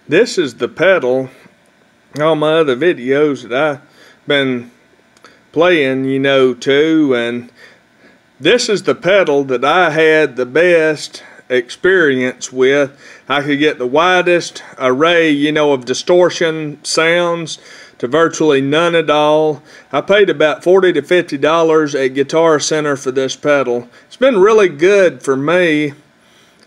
This is the pedal. All my other videos that I've been playing, too, and this is the pedal that I had the best experience with. I could get the widest array, of distortion sounds to virtually none at all. I paid about $40 to $50 at Guitar Center for this pedal. It's been really good for me,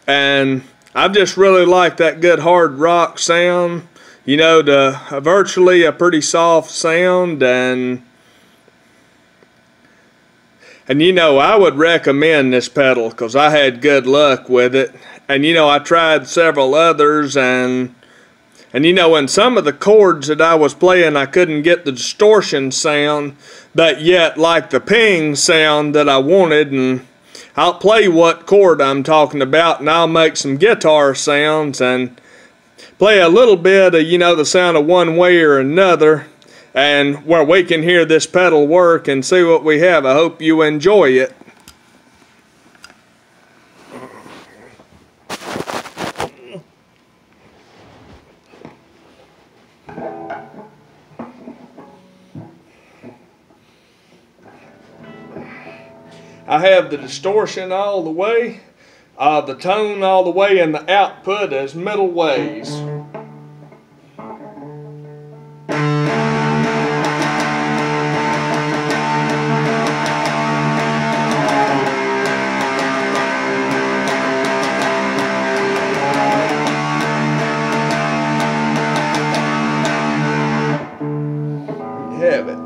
and I've just really liked that good hard rock sound, to virtually a pretty soft sound, and I would recommend this pedal because I had good luck with it. And I tried several others, and in some of the chords that I was playing, I couldn't get the distortion sound, but yet like the ping sound that I wanted. And I'll play what chord I'm talking about, and I'll make some guitar sounds and play a little bit of, the sound of one way or another, and where we can hear this pedal work and see what we have. I hope you enjoy it. I have the distortion all the way, the tone all the way, and the output as middle ways. Have it.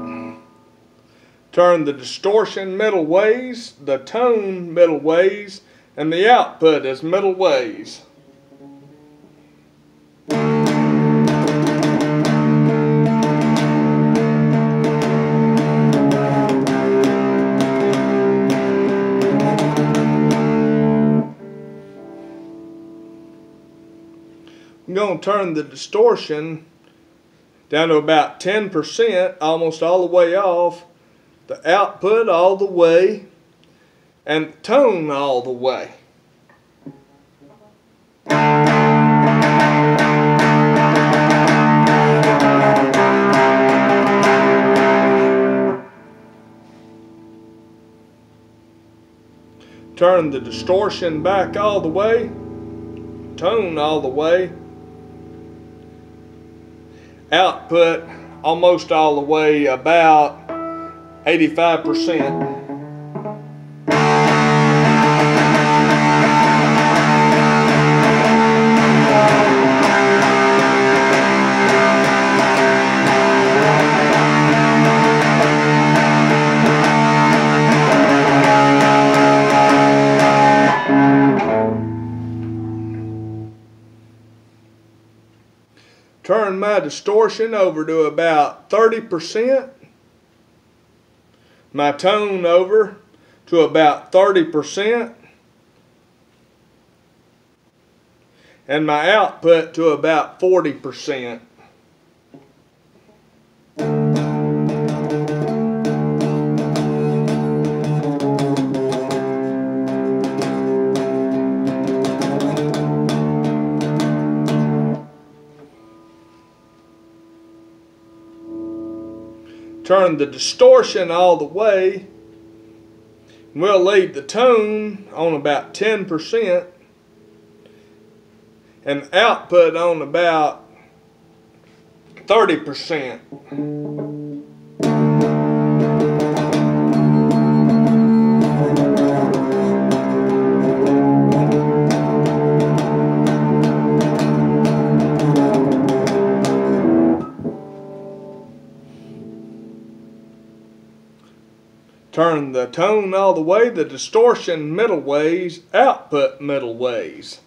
Turn the distortion middle ways, the tone middle ways, and the output is middle ways. I'm going to turn the distortion down to about 10%, almost all the way off, the output all the way, and the tone all the way. Turn the distortion back all the way, tone all the way, output almost all the way, about 85%. Turn my distortion over to about 30%. My tone over to about 30%. And my output to about 40%. Turn the distortion all the way. We'll leave the tone on about 10% and output on about 30%. Turn the tone all the way, the distortion middle ways, output middle ways.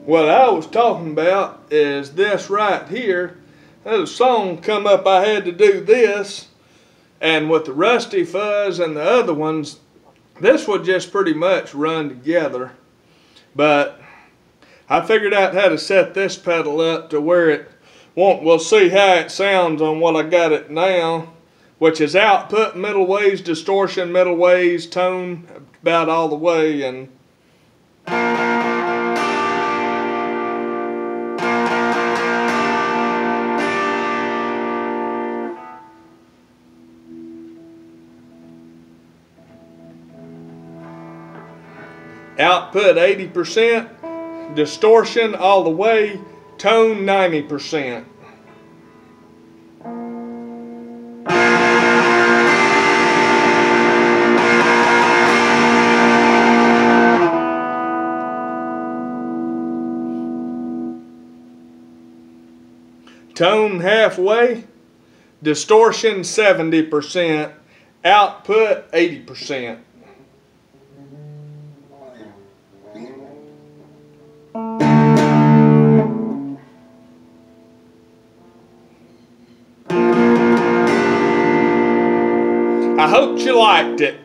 What I was talking about is this right here. There's a song come up, I had to do this. And with the Rusty Fuzz and the other ones, this would just pretty much run together. But I figured out how to set this pedal up to where it we'll see how it sounds on what I got it now, which is output, middle ways, distortion, middle ways, tone, about all the way, and output 80%, distortion all the way, tone 90%. Tone halfway, distortion 70%, output 80%. I hope you liked it.